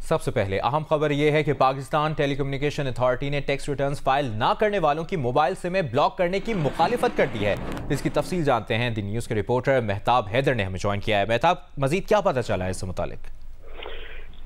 سب سے پہلے اہم خبر یہ ہے کہ پاکستان ٹیلی کمیونیکیشن اتھارٹی نے ٹیکس ریٹرنز فائل نہ کرنے والوں کی موبائل سمیں بلاک کرنے کی مخالفت کر دی ہے۔ اس کی تفصیل جانتے ہیں دی نیوز کے رپورٹر مہتاب حیدر نے ہمیں جوائن کیا ہے۔ مہتاب، مزید کیا پتہ چلا ہے اس سے متعلق؟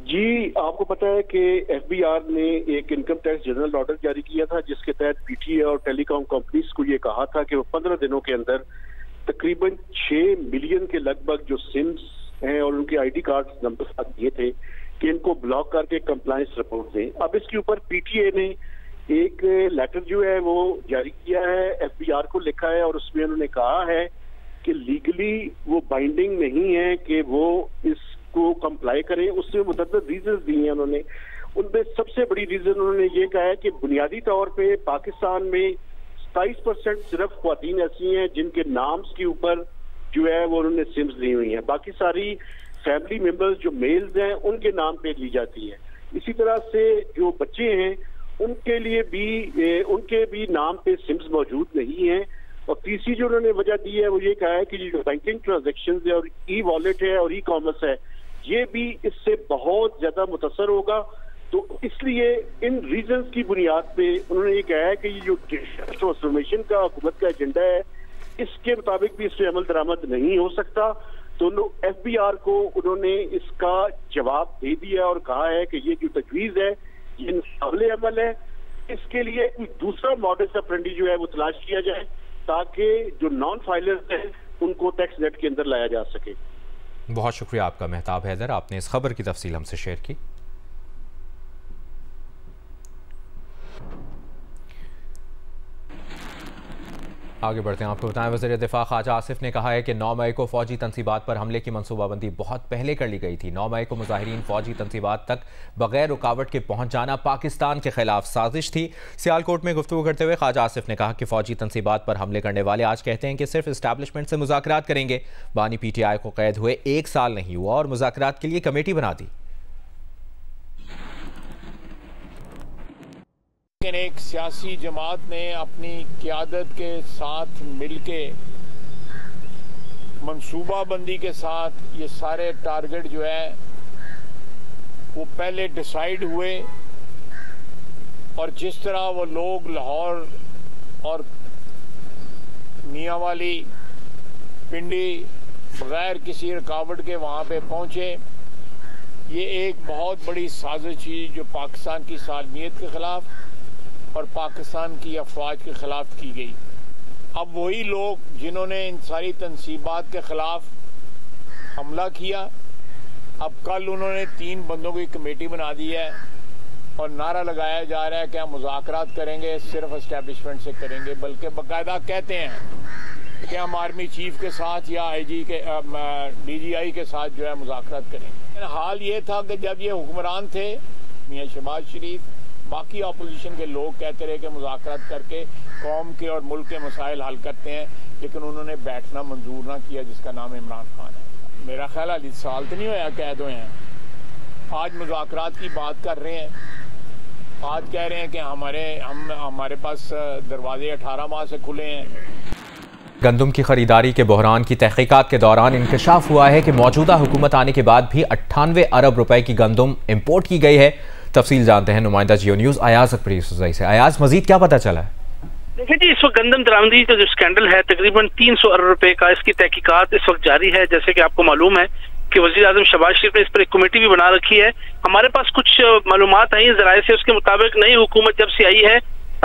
جی، آپ کو پتہ ہے کہ ایف بی آر نے ایک انکم ٹیکس جنرل آرڈر جاری کیا تھا، جس کے تحت پی ٹی اے اور ٹیلی کام کمپنیز کو یہ کہا تھا کہ وہ 15 دنوں کے اندر تقریباً 6 ملین کے لگ بھگ جو سمز ہیں اور ان کے آئی ڈی کارڈ نمبر ساتھ دیے تھے کہ ان کو بلاک کر کے کمپلائنس رپورٹ دیں۔ اب اس کے اوپر پی ٹی اے نے ایک لیٹر جو ہے وہ جاری کیا ہے، ایف بی آر کو لکھا ہے، اور اس میں انہوں نے کہا ہے کہ لیگلی وہ بائنڈنگ نہیں ہے کہ وہ اس کو کمپلائی کریں۔ اس میں متعدد ریزنز دی ہیں انہوں نے، ان میں سب سے بڑی ریزن انہوں نے یہ کہا ہے کہ بنیادی طور پہ پاکستان میں 27% صرف خواتین ایسی ہیں جن کے نامز کے اوپر جو ہے وہ انہوں نے سمز لی ہوئی ہیں، باقی ساری فیملی ممبرز جو میلز ہیں ان کے نام پہ لی جاتی ہے۔ اسی طرح سے جو بچے ہیں ان کے بھی نام پہ سمز موجود نہیں ہیں۔ اور تیسری جو انہوں نے وجہ دی ہے وہ یہ کہا ہے کہ جو بینکنگ ٹرانزیکشنز ہے اور ای والیٹ ہے اور ای کامرس ہے، یہ بھی اس سے بہت زیادہ متاثر ہوگا۔ تو اس لیے ان ریزنز کی بنیاد پہ انہوں نے یہ کہا ہے کہ یہ جو ٹرانسفارمیشن کا حکومت کا ایجنڈا ہے، اس کے مطابق بھی اس پہ عمل درآمد نہیں ہو سکتا۔ تو ایف بی آر کو انہوں نے اس کا جواب دے دیا اور کہا ہے کہ یہ جو تجویز ہے یہ قابل عمل ہے، اس کے لیے کوئی دوسرا ماڈس آپرینڈی جو ہے وہ تلاش کیا جائے تاکہ جو نان فائلرز ہیں ان کو ٹیکس نیٹ کے اندر لایا جا سکے۔ بہت شکریہ آپ کا مہتاب حیدر، آپ نے اس خبر کی تفصیل ہم سے شیئر کی۔ آگے بڑھتے ہیں، آپ کو بتائیں وزیر دفاع خواجہ آصف نے کہا ہے کہ 9 مئی کو فوجی تنصیبات پر حملے کی منصوبہ بندی بہت پہلے کر لی گئی تھی۔ 9 مئی کو مظاہرین فوجی تنصیبات تک بغیر رکاوٹ کے پہنچ جانا پاکستان کے خلاف سازش تھی۔ سیالکوٹ میں گفتگو کرتے ہوئے خواجہ آصف نے کہا کہ فوجی تنصیبات پر حملے کرنے والے آج کہتے ہیں کہ صرف اسٹیبلشمنٹ سے مذاکرات کریں گے۔ بانی پی ٹی آئی کو قید ہوئے 1 سال نہیں ہوا اور مذاکرات کے لیے کمیٹی بنا دی۔ لیکن ایک سیاسی جماعت نے اپنی قیادت کے ساتھ مل کے منصوبہ بندی کے ساتھ یہ سارے ٹارگٹ جو ہے وہ پہلے ڈیسائیڈ ہوئے، اور جس طرح وہ لوگ لاہور اور میاں والی پنڈی بغیر کسی رکاوٹ کے وہاں پہ پہنچے، یہ ایک بہت بڑی سازش تھی جو پاکستان کی سالمیت کے خلاف اور پاکستان کی افواج کے خلاف کی گئی۔ اب وہی لوگ جنہوں نے ان ساری تنصیبات کے خلاف حملہ کیا، اب کل انہوں نے 3 بندوں کی کمیٹی بنا دی ہے اور نعرہ لگایا جا رہا ہے کہ ہم مذاکرات کریں گے، صرف اسٹیبلشمنٹ سے کریں گے، بلکہ باقاعدہ کہتے ہیں کہ ہم آرمی چیف کے ساتھ یا ڈی جی آئی کے ساتھ جو ہے مذاکرات کریں گے۔ حال یہ تھا کہ جب یہ حکمران تھے میاں شہباز شریف، باقی اپوزیشن کے لوگ کہتے رہے کہ مذاکرات کر کے قوم کے اور ملک کے مسائل حل کرتے ہیں، لیکن انہوں نے بیٹھنا منظور نہ کیا، جس کا نام عمران خان ہے۔ میرا خیال ہے سال تو نہیں ہوا قید ہوئے ہیں، آج مذاکرات کی بات کر رہے ہیں، آج کہہ رہے ہیں کہ ہمارے پاس دروازے 18 ماہ سے کھلے ہیں۔ گندم کی خریداری کے بحران کی تحقیقات کے دوران انکشاف ہوا ہے کہ موجودہ حکومت آنے کے بعد بھی 98 ارب روپے کی گندم امپورٹ کی گئی ہے۔ تفصیل جانتے ہیں نمائندہ جیو نیوز ایاز اکبری سے۔ ایاز، مزید کیا پتہ چلا ہے؟ دیکھیں جی، اس وقت گندم درآمدی کا جو اسکینڈل ہے تقریباً 300 ارب روپے کا، اس کی تحقیقات اس وقت جاری ہے۔ جیسے کہ آپ کو معلوم ہے کہ وزیر اعظم شہباز شریف نے اس پر ایک کمیٹی بھی بنا رکھی ہے۔ ہمارے پاس کچھ معلومات آئی ہیں ذرائع سے، اس کے مطابق نئی حکومت جب سے آئی ہے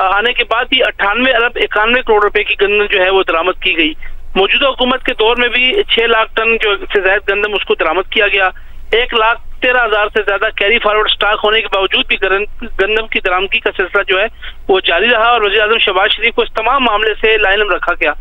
آنے کے بعد بھی 98 ارب 91 کروڑ روپے کی گندم جو ہے وہ درآمد کی گئی۔ موجودہ حکومت کے دور میں بھی 6 لاکھ ٹن جو سے زائد گندم اس کو درآمد کیا گیا۔ 1,13,000 سے زیادہ کیری فارورڈ سٹاک ہونے کے باوجود بھی گندم کی درآمدی کا سلسلہ جو ہے وہ جاری رہا، اور وزیر اعظم شہباز شریف کو اس تمام معاملے سے لائلم رکھا گیا۔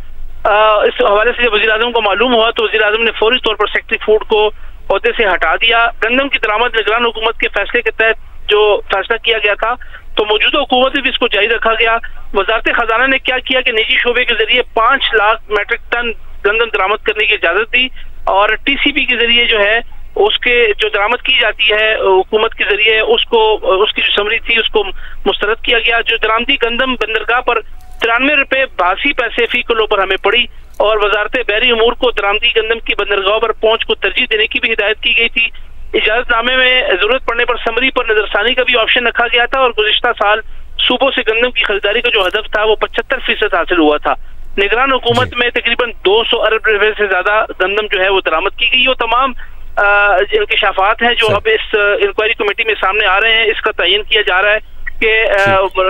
اس حوالے سے جب وزیر اعظم کو معلوم ہوا تو وزیر اعظم نے فوری طور پر سیکٹری فوڈ کو عہدے سے ہٹا دیا۔ گندم کی درآمد نگران حکومت کے فیصلے کے تحت جو فیصلہ کیا گیا تھا تو موجودہ حکومت میں بھی اس کو جاری رکھا گیا۔ وزارت خزانہ نے کیا کیا کہ نجی شعبے کے ذریعے 5 لاکھ میٹرک ٹن گندم درآمد کرنے کی اجازت دی، اور ٹی سی بی کے ذریعے جو ہے اس کے جو درآمد کی جاتی ہے حکومت کے ذریعے اس کی جو سمری تھی اس کو مسترد کیا گیا۔ جو درآمدی گندم بندرگاہ پر 93 روپے 82 پیسے فی کلو پر ہمیں پڑی، اور وزارت بحری امور کو درآمدی گندم کی بندرگاہوں پر پہنچ کو ترجیح دینے کی بھی ہدایت کی گئی تھی۔ اجازت نامے میں ضرورت پڑنے پر سمری پر نظرثانی کا بھی آپشن رکھا گیا تھا، اور گزشتہ سال صوبوں سے گندم کی خریداری کا جو ہدف تھا وہ 75% حاصل ہوا تھا۔ نگران حکومت میں تقریباً 200 ارب روپے سے زیادہ گندم جو ہے وہ درآمد کی گئی۔ وہ تمام انکشافات ہیں جو اب اس انکوائری کمیٹی میں سامنے آ رہے ہیں۔ اس کا تعین کیا جا رہا ہے کہ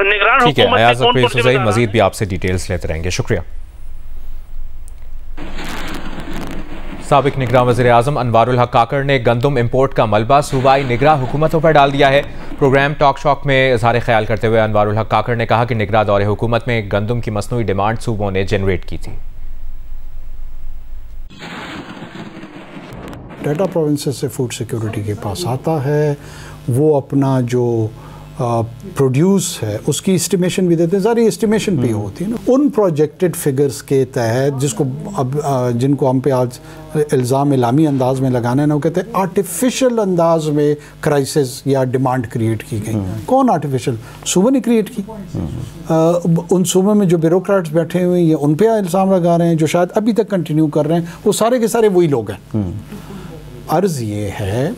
نگران حکومت میں کون کون مزید بھی آپ سے ڈیٹیلز لیتے رہیں گے۔ شکریہ۔ سابق نگراں وزیر اعظم انوار الحق کاکڑ نے گندم امپورٹ کا ملبہ صوبائی نگراں حکومتوں پر ڈال دیا ہے۔ پروگرام ٹاک شاک میں اظہار خیال کرتے ہوئے انوار الحق کاکڑ نے کہا کہ نگراں دور حکومت میں گندم کی مصنوعی ڈیمانڈ صوبوں نے جنریٹ کی تھی۔ ڈیٹا پروونسز سے فوڈ سیکیورٹی کے پاس آتا ہے، وہ اپنا جو پروڈیوس ہے اس کی اسٹیمیشن بھی دیتے ہیں، ساری اسٹیمیشن پہ ہوتی ہے نا۔ ان پروجیکٹڈ فگرز کے تحت جن کو ہم پہ آج الزام اعلامی انداز میں لگانا ہے نا، وہ کہتے ہیں آرٹیفیشل انداز میں کرائسس یا ڈیمانڈ کریٹ کی گئی۔ کون آرٹیفیشل؟ صوبہ نے کریٹ کی۔ ان صوبوں میں جو بیوروکریٹس بیٹھے ہوئے ہیں ان پہ الزام لگا رہے ہیں، جو شاید ابھی تک کنٹینیو کر رہے ہیں، وہ سارے کے سارے وہی لوگ ہیں۔ عرض یہ ہے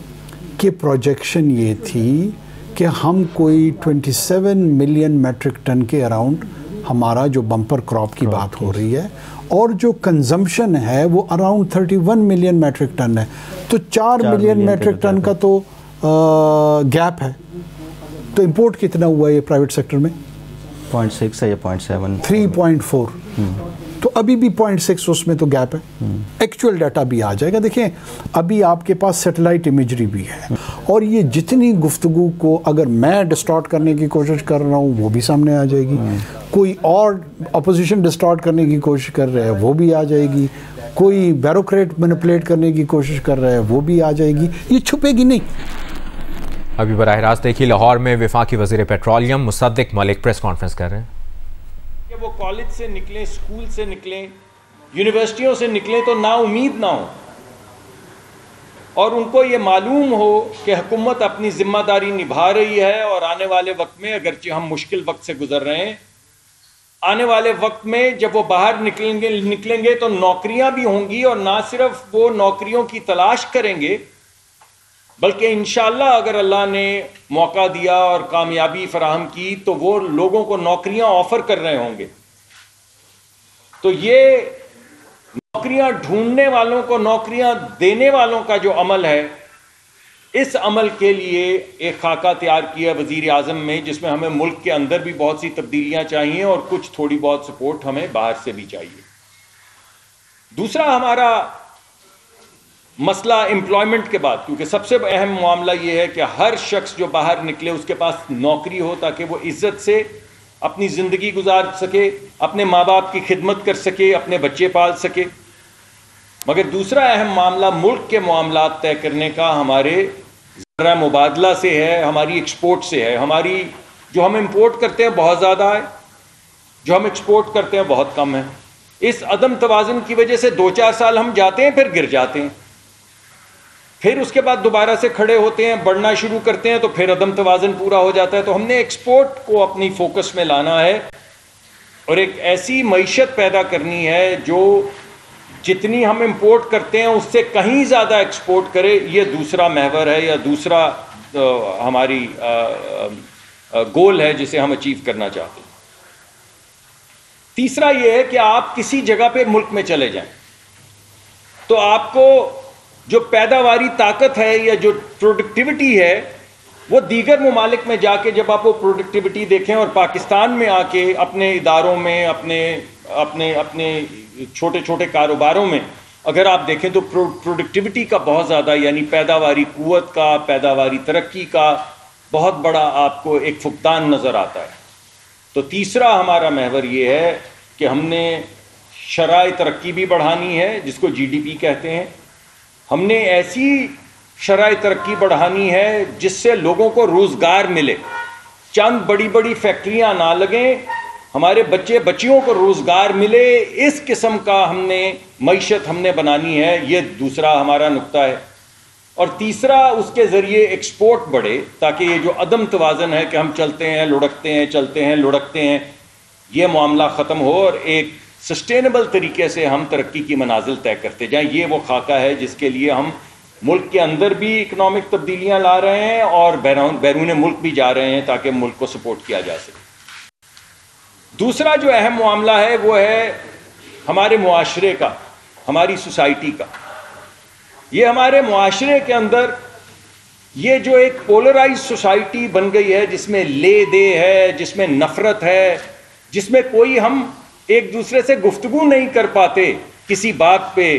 کہ پروجیکشن یہ تھی کہ ہم کوئی 27 ملین میٹرک ٹن کے اراؤنڈ ہمارا جو بمپر کراپ کی بات ہو رہی ہے، اور جو کنزمپشن ہے وہ اراؤنڈ 31 ملین میٹرک ٹن ہے، تو 4 ملین میٹرک ٹن کا تو گیپ ہے۔ تو امپورٹ کتنا ہوا ہے یہ پرائیویٹ سیکٹر میں؟ 0.6 ہے یا 0.7؟ 3.4۔ تو ابھی بھی 0.6 اس میں تو گیپ ہے۔ ایکچوئل ڈیٹا بھی آ جائے گا۔ دیکھیں ابھی آپ کے پاس سیٹلائٹ امیجری بھی ہے، اور یہ جتنی گفتگو کو اگر میں ڈسٹارٹ کرنے کی کوشش کر رہا ہوں وہ بھی سامنے آ جائے گی، کوئی اور اپوزیشن ڈسٹارٹ کرنے کی کوشش کر رہا ہے وہ بھی آ جائے گی، کوئی بیوروکریٹ مینیپولیٹ کرنے کی کوشش کر رہا ہے وہ بھی آ جائے گی، یہ چھپے گی نہیں۔ ابھی براہ راست دیکھیے لاہور میں وفاقی وزیر پیٹرولیم مصدق ملک پریس کانفرنس کر رہے ہیں۔ وہ کالج سے نکلیں، اسکول سے نکلیں، یونیورسٹیوں سے نکلیں تو نا امید نہ ہو، اور ان کو یہ معلوم ہو کہ حکومت اپنی ذمہ داری نبھا رہی ہے، اور آنے والے وقت میں اگرچہ ہم مشکل وقت سے گزر رہے ہیں، آنے والے وقت میں جب وہ باہر نکلیں گے تو نوکریاں بھی ہوں گی، اور نہ صرف وہ نوکریوں کی تلاش کریں گے بلکہ انشاءاللہ اگر اللہ نے موقع دیا اور کامیابی فراہم کی تو وہ لوگوں کو نوکریاں آفر کر رہے ہوں گے۔ تو یہ نوکریاں ڈھونڈنے والوں کو نوکریاں دینے والوں کا جو عمل ہے، اس عمل کے لیے ایک خاکہ تیار کیا وزیر اعظم میں، جس میں ہمیں ملک کے اندر بھی بہت سی تبدیلیاں چاہیے اور کچھ تھوڑی بہت سپورٹ ہمیں باہر سے بھی چاہیے۔ دوسرا ہمارا مسئلہ امپلائمنٹ کے بعد، کیونکہ سب سے اہم معاملہ یہ ہے کہ ہر شخص جو باہر نکلے اس کے پاس نوکری ہو تاکہ وہ عزت سے اپنی زندگی گزار سکے، اپنے ماں باپ کی خدمت کر سکے، اپنے بچے پال سکے۔ مگر دوسرا اہم معاملہ ملک کے معاملات طے کرنے کا ہمارے ذرا مبادلہ سے ہے، ہماری ایکسپورٹ سے ہے۔ ہماری جو ہم امپورٹ کرتے ہیں بہت زیادہ ہے، جو ہم ایکسپورٹ کرتے ہیں بہت کم ہے۔ اس عدم توازن کی وجہ سے 2-4 سال ہم جاتے ہیں، پھر گر جاتے ہیں، پھر اس کے بعد دوبارہ سے کھڑے ہوتے ہیں، بڑھنا شروع کرتے ہیں، تو پھر عدم توازن پورا ہو جاتا ہے۔ تو ہم نے ایکسپورٹ کو اپنی فوکس میں لانا ہے، اور ایک ایسی معیشت پیدا کرنی ہے جو جتنی ہم امپورٹ کرتے ہیں اس سے کہیں زیادہ ایکسپورٹ کرے۔ یہ دوسرا محور ہے یا دوسرا ہماری گول ہے جسے ہم اچیو کرنا چاہتے ہیں۔ تیسرا یہ ہے کہ آپ کسی جگہ پہ ملک میں چلے جائیں تو آپ کو جو پیداواری طاقت ہے یا جو پروڈکٹیوٹی ہے وہ دیگر ممالک میں جا کے جب آپ وہ پروڈکٹیوٹی دیکھیں، اور پاکستان میں آ کے اپنے اداروں میں اپنے چھوٹے چھوٹے کاروباروں میں اگر آپ دیکھیں تو پروڈکٹیوٹی کا بہت زیادہ، یعنی پیداواری قوت کا، پیداواری ترقی کا بہت بڑا آپ کو ایک فقدان نظر آتا ہے۔ تو تیسرا ہمارا محور یہ ہے کہ ہم نے شرائع ترقی بھی بڑھانی ہے، جس کو GDP کہتے ہیں۔ ہم نے ایسی شرائع ترقی بڑھانی ہے جس سے لوگوں کو روزگار ملے، چند بڑی بڑی فیکٹریاں نہ لگیں، ہمارے بچے بچیوں کو روزگار ملے۔ اس قسم کا ہم نے معیشت ہم نے بنانی ہے، یہ دوسرا ہمارا نقطہ ہے۔ اور تیسرا اس کے ذریعے ایکسپورٹ بڑھے تاکہ یہ جو عدم توازن ہے کہ ہم چلتے ہیں لڑکتے ہیں، چلتے ہیں لڑکتے ہیں، یہ معاملہ ختم ہو اور ایک سسٹینیبل طریقے سے ہم ترقی کی منازل طے کرتے جائیں۔ یہ وہ خاکہ ہے جس کے لیے ہم ملک کے اندر بھی اکنامک تبدیلیاں لا رہے ہیں اور بیرون ملک بھی جا رہے ہیں تاکہ ملک کو سپورٹ کیا جا سکے. دوسرا جو اہم معاملہ ہے وہ ہے ہمارے معاشرے کا, ہماری سوسائٹی کا. یہ ہمارے معاشرے کے اندر یہ جو ایک پولرائز سوسائٹی بن گئی ہے, جس میں لے دے ہے, جس میں نفرت ہے, جس میں کوئی ہم ایک دوسرے سے گفتگو نہیں کر پاتے کسی بات پہ,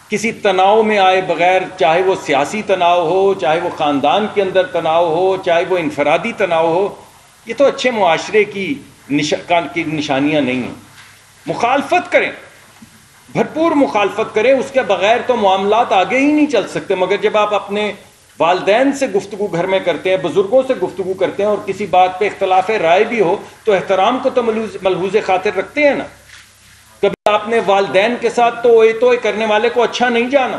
کسی تناؤ میں آئے بغیر, چاہے وہ سیاسی تناؤ ہو, چاہے وہ خاندان کے اندر تناؤ ہو, چاہے وہ انفرادی تناؤ ہو. یہ تو اچھے معاشرے کی نشانیاں نہیں ہیں. مخالفت کریں, بھرپور مخالفت کریں, اس کے بغیر تو معاملات آگے ہی نہیں چل سکتے. مگر جب آپ اپنے والدین سے گفتگو گھر میں کرتے ہیں, بزرگوں سے گفتگو کرتے ہیں, اور کسی بات پہ اختلاف رائے بھی ہو, تو احترام کو تو ملحوظ خاطر رکھتے ہیں نا. کبھی آپ نے والدین کے ساتھ تو اوئے توئے کرنے والے کو اچھا نہیں جانا,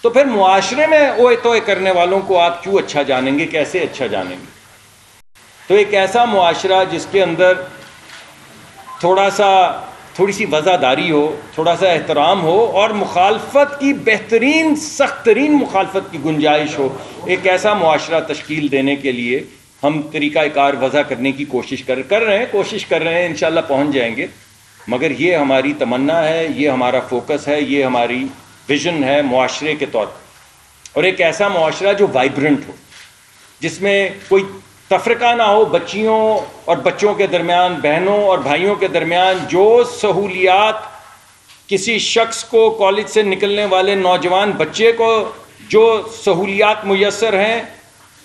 تو پھر معاشرے میں اوئے توئے کرنے والوں کو آپ کیوں اچھا جانیں گے, کیسے اچھا جانیں گے؟ تو ایک ایسا معاشرہ جس کے اندر تھوڑی سی وزاداری ہو, تھوڑا سا احترام ہو, اور مخالفت کی بہترین سخت ترین مخالفت کی گنجائش ہو, ایک ایسا معاشرہ تشکیل دینے کے لیے ہم طریقہ کار وضع کرنے کی کوشش کر رہے ہیں. انشاءاللہ پہنچ جائیں گے. مگر یہ ہماری تمنا ہے, یہ ہمارا فوکس ہے, یہ ہماری ویژن ہے معاشرے کے طور پر. اور ایک ایسا معاشرہ جو وائبرنٹ ہو, جس میں کوئی تفرقہ نہ ہو بچیوں اور بچوں کے درمیان, بہنوں اور بھائیوں کے درمیان. جو سہولیات کسی شخص کو, کالج سے نکلنے والے نوجوان بچے کو جو سہولیات میسر ہیں,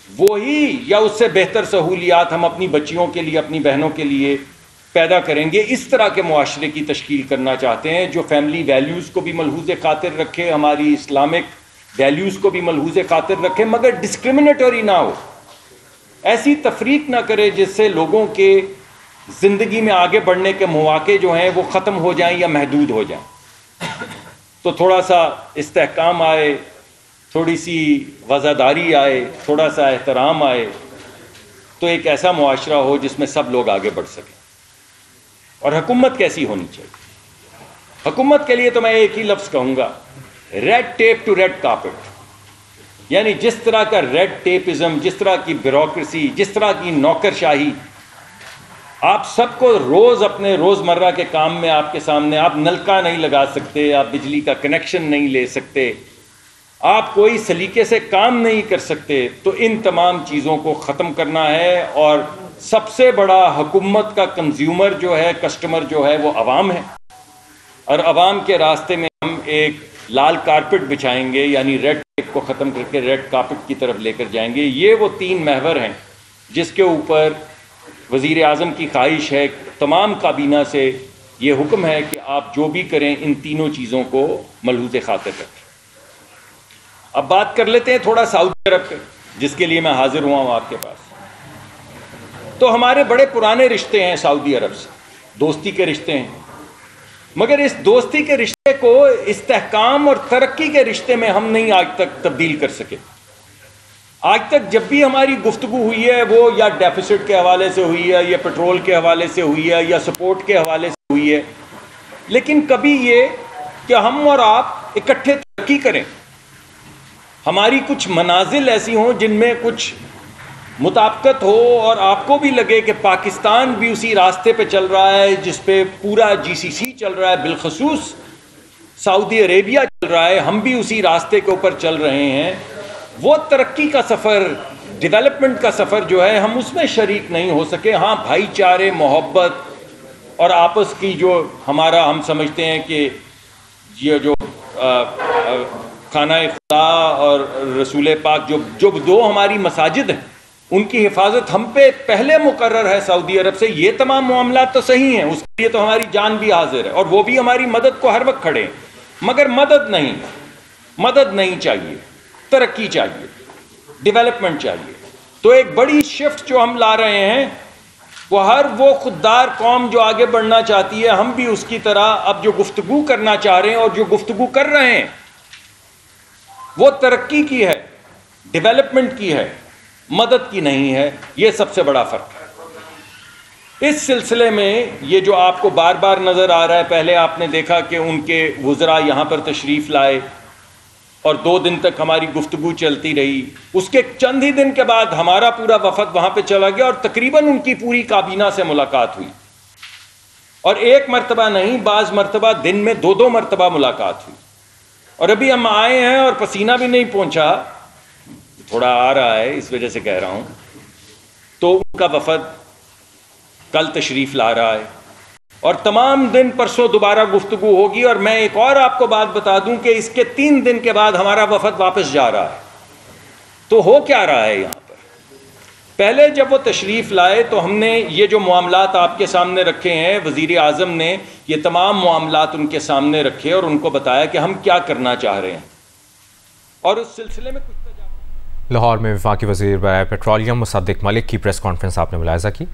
وہی یا اس سے بہتر سہولیات ہم اپنی بچیوں کے لیے, اپنی بہنوں کے لیے پیدا کریں گے. اس طرح کے معاشرے کی تشکیل کرنا چاہتے ہیں جو فیملی ویلیوز کو بھی ملحوظ خاطر رکھے, ہماری اسلامک ویلیوز کو بھی ملحوظ خاطر رکھے, مگر ڈسکرمنیٹری نہ ہو, ایسی تفریق نہ کرے جس سے لوگوں کے زندگی میں آگے بڑھنے کے مواقع جو ہیں وہ ختم ہو جائیں یا محدود ہو جائیں. تو تھوڑا سا استحکام آئے, تھوڑی سی وزاداری آئے, تھوڑا سا احترام آئے, تو ایک ایسا معاشرہ ہو جس میں سب لوگ آگے بڑھ سکیں. اور حکومت کیسی ہونی چاہیے؟ حکومت کے لیے تو میں ایک ہی لفظ کہوں گا, red tape to red carpet. یعنی جس طرح کا ریڈ ٹیپزم, جس طرح کی بیوروکریسی, جس طرح کی نوکر شاہی آپ سب کو روز اپنے روزمرہ کے کام میں آپ کے سامنے, آپ نلکا نہیں لگا سکتے, آپ بجلی کا کنیکشن نہیں لے سکتے, آپ کوئی سلیقے سے کام نہیں کر سکتے. تو ان تمام چیزوں کو ختم کرنا ہے. اور سب سے بڑا حکومت کا کنزیومر جو ہے, کسٹمر جو ہے, وہ عوام ہے. اور عوام کے راستے میں ہم ایک لال کارپٹ بچھائیں گے, یعنی ریڈ ٹیپ کو ختم کر کے ریڈ کارپٹ کی طرف لے کر جائیں گے. یہ وہ 3 محور ہیں جس کے اوپر وزیر اعظم کی خواہش ہے, تمام کابینہ سے یہ حکم ہے کہ آپ جو بھی کریں ان تینوں چیزوں کو ملحوظ خاطر رکھیں. اب بات کر لیتے ہیں تھوڑا سعودی عرب پہ, جس کے لیے میں حاضر ہوا ہوں آپ کے پاس. تو ہمارے بڑے پرانے رشتے ہیں سعودی عرب سے, دوستی کے رشتے ہیں, مگر اس دوستی کے رشتے کو استحکام اور ترقی کے رشتے میں ہم نہیں آج تک تبدیل کر سکے. آج تک جب بھی ہماری گفتگو ہوئی ہے وہ یا ڈیفیسٹ کے حوالے سے ہوئی ہے, یا پیٹرول کے حوالے سے ہوئی ہے, یا سپورٹ کے حوالے سے ہوئی ہے, لیکن کبھی یہ کہ ہم اور آپ اکٹھے ترقی کریں, ہماری کچھ منازل ایسی ہوں جن میں کچھ مطابقت ہو, اور آپ کو بھی لگے کہ پاکستان بھی اسی راستے پہ چل رہا ہے جس پہ پورا GCC چل رہا ہے, بالخصوص سعودی عربیہ چل رہا ہے, ہم بھی اسی راستے کے اوپر چل رہے ہیں. وہ ترقی کا سفر, ڈیولپمنٹ کا سفر جو ہے, ہم اس میں شریک نہیں ہو سکے. ہاں, بھائی چارے, محبت اور آپس کی جو ہم سمجھتے ہیں کہ یہ جو خانہ خدا اور رسول پاک جو 2 ہماری مساجد ہیں, ان کی حفاظت ہم پہ پہلے مقرر ہے سعودی عرب سے. یہ تمام معاملات تو صحیح ہیں, اس کے لیے تو ہماری جان بھی حاضر ہے, اور وہ بھی ہماری مدد کو ہر وقت کھڑے ہیں. مگر مدد نہیں چاہیے, ترقی چاہیے, ڈیولپمنٹ چاہیے. تو ایک بڑی شفٹ جو ہم لا رہے ہیں, وہ خوددار قوم جو آگے بڑھنا چاہتی ہے, ہم بھی اس کی طرح اب جو گفتگو کرنا چاہ رہے ہیں اور جو گفتگو کر رہے ہیں وہ ترقی کی ہے, ڈیولپمنٹ کی ہے, مدد کی نہیں ہے. یہ سب سے بڑا فرق ہے. اس سلسلے میں یہ جو آپ کو بار بار نظر آ رہا ہے, پہلے آپ نے دیکھا کہ ان کے وزراء یہاں پر تشریف لائے, اور 2 دن تک ہماری گفتگو چلتی رہی. اس کے چند ہی دن کے بعد ہمارا پورا وفد وہاں پہ چلا گیا اور تقریباً ان کی پوری کابینہ سے ملاقات ہوئی, اور ایک مرتبہ نہیں, بعض مرتبہ دن میں 2 مرتبہ ملاقات ہوئی. اور ابھی ہم آئے ہیں اور پسینہ بھی نہیں پہنچا, تھوڑا آ رہا ہے اس وجہ سے کہہ رہا ہوں. تو ان کا وفد کل تشریف لا رہا ہے اور تمام دن پرسوں دوبارہ گفتگو ہوگی. اور میں ایک اور آپ کو بات بتا دوں کہ اس کے 3 دن کے بعد ہمارا وفد واپس جا رہا ہے. تو ہو کیا رہا ہے یہاں پر؟ پہلے جب وہ تشریف لائے تو ہم نے یہ جو معاملات آپ کے سامنے رکھے ہیں, وزیر اعظم نے یہ تمام معاملات ان کے سامنے رکھے اور ان کو بتایا کہ ہم کیا کرنا چاہ رہے ہیں, اور اس سلسلے میں کچھ لاہور میں وفاقی وزیر برائے پیٹرولیم مصدق ملک کی پریس کانفرنس آپ نے ملاحظہ کی.